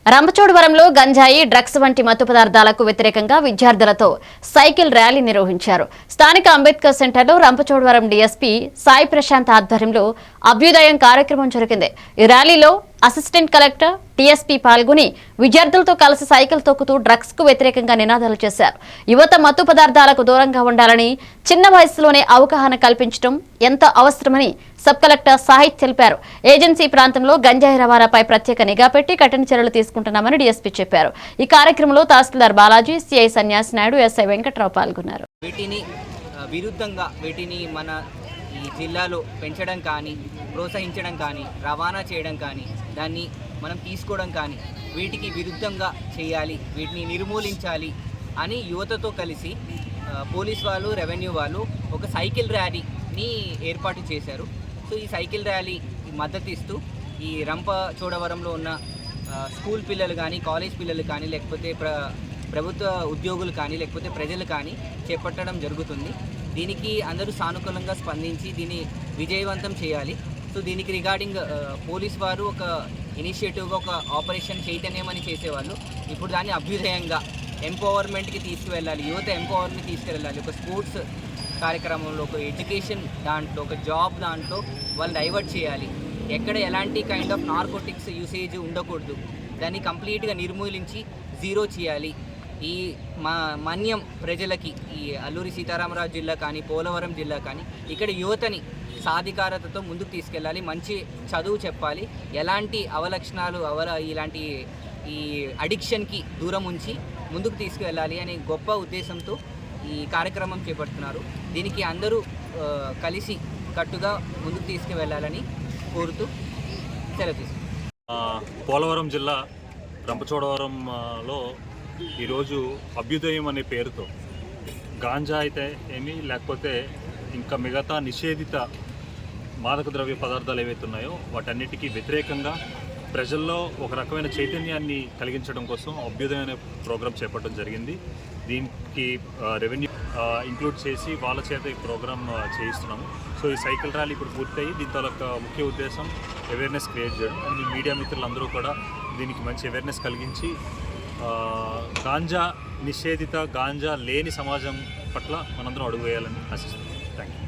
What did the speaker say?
రంపచోడవరంలో గంజాయి, డ్రగ్స్ వంటి మత్తు పదార్థాలకు వ్యతిరేకంగా విద్యార్థులతో సైకిల్ ర్యాలీ నిర్వహించారు. స్థానిక అంబేద్కర్ సెంటర్లో రంపచోడవరం డీఎస్పీ సాయి ప్రశాంత్ ఆధ్వర్యంలో అభ్యుదయం కార్యక్రమం జరిగింది. ఈ ర్యాలీలో అసిస్టెంట్ కలెక్టర్, టీఎస్పీ పాల్గొని విద్యార్థులతో కలిసి సైకిల్ తొక్కుతూ డ్రగ్స్ కు వ్యతిరేకంగా నినాదాలు చేశారు. యువత మత్తు పదార్థాలకు దూరంగా ఉండాలని, చిన్న వయసులోనే అవగాహన కల్పించడం ఎంత అవసరమని సబ్ కలెక్టర్ సాహిత్ తెలిపారు. ఏజెన్సీ ప్రాంతంలో గంజాయి రవాణాపై ప్రత్యేక నిఘా పెట్టి కఠిన చర్యలు తీసుకుంటున్నామని డీఎస్పీ చెప్పారు. ఈ కార్యక్రమంలో తహసీల్దార్ బాలాజీ, సిఐ సన్యాసి నాయుడు, ఎస్ఐ వెంకట్రావు పాల్గొన్నారు. వీటిని మన ఈ జిల్లాలో పెంచడం కానీ, ప్రోత్సహించడం కానీ, రవాణా చేయడం కానీ, దాన్ని మనం తీసుకోవడం కానీ, వీటికి విరుద్ధంగా చేయాలి, వీటిని నిర్మూలించాలి అని యువతతో కలిసి పోలీస్ వాళ్ళు, రెవెన్యూ వాళ్ళు ఒక సైకిల్ ర్యాలీని ఏర్పాటు చేశారు. సో ఈ సైకిల్ ర్యాలీ మద్దతు ఇస్తూ ఈ రంపచోడవరంలో ఉన్న స్కూల్ పిల్లలు కానీ, కాలేజ్ పిల్లలు కానీ, లేకపోతే ప్రభుత్వ ఉద్యోగులు కానీ, లేకపోతే ప్రజలు కానీ చేపట్టడం జరుగుతుంది. దీనికి అందరూ సానుకూలంగా స్పందించి దీన్ని విజయవంతం చేయాలి. సో దీనికి రిగార్డింగ్ పోలీస్ వారు ఒక ఇనిషియేటివ్గా ఒక ఆపరేషన్ చైతన్యం అని చేసేవాళ్ళు. ఇప్పుడు దాన్ని అభ్యుదయంగా ఎంపవర్మెంట్కి తీసుకువెళ్ళాలి, యువత ఎంపవర్మెంట్కి తీసుకువెళ్ళాలి. ఒక స్పోర్ట్స్ కార్యక్రమంలో, ఒక ఎడ్యుకేషన్ దాంట్లో, ఒక జాబ్ దాంట్లో వాళ్ళు డైవర్ట్ చేయాలి. ఎక్కడ ఎలాంటి కైండ్ ఆఫ్ నార్కోటిక్స్ యూసేజ్ ఉండకూడదు, దాన్ని కంప్లీట్గా నిర్మూలించి జీరో చేయాలి. ఈ మన్యం ప్రజలకి, ఈ అల్లూరి సీతారామరాజు జిల్లా కానీ, పోలవరం జిల్లా కానీ, ఇక్కడ యువతని సాధికారతతో ముందుకు తీసుకెళ్ళాలి. మంచి చదువు చెప్పాలి, ఎలాంటి అవలక్షణాలు ఇలాంటి ఈ అడిక్షన్కి దూరం ఉంచి ముందుకు తీసుకువెళ్ళాలి అనే గొప్ప ఉద్దేశంతో ఈ కార్యక్రమం చేపడుతున్నారు. దీనికి అందరూ కలిసి కట్టుగా ముందుకు తీసుకువెళ్ళాలని కోరుతూ సెలవు తీసుకుంటాం. పోలవరం జిల్లా రంపచోడవరంలో ఈరోజు అభ్యుదయం అనే పేరుతో గాంజా అయితే ఏమి, లేకపోతే ఇంకా మిగతా నిషేధిత మాదక ద్రవ్య పదార్థాలు ఏవైతే ఉన్నాయో వాటన్నిటికీ వ్యతిరేకంగా ప్రజల్లో ఒక రకమైన చైతన్యాన్ని కలిగించడం కోసం అభ్యుదయం అనే ప్రోగ్రాం చేపట్టడం జరిగింది. దీనికి రెవెన్యూ ఇంక్లూడ్ చేసి వాళ్ళ చేత ఈ ప్రోగ్రామ్ చేయిస్తున్నాము. సో ఈ సైకిల్ ర్యాలీ ఇప్పుడు పూర్తయి దీంతో ముఖ్య ఉద్దేశం అవేర్నెస్ క్రియేట్ చేయడం. అండ్ మీడియా మిత్రులందరూ కూడా దీనికి మంచి అవేర్నెస్ కలిగించి గాంజా నిషేధిత, గాంజా లేని సమాజం పట్ల మనందరం అడుగు వేయాలని ఆశిస్తున్నాం.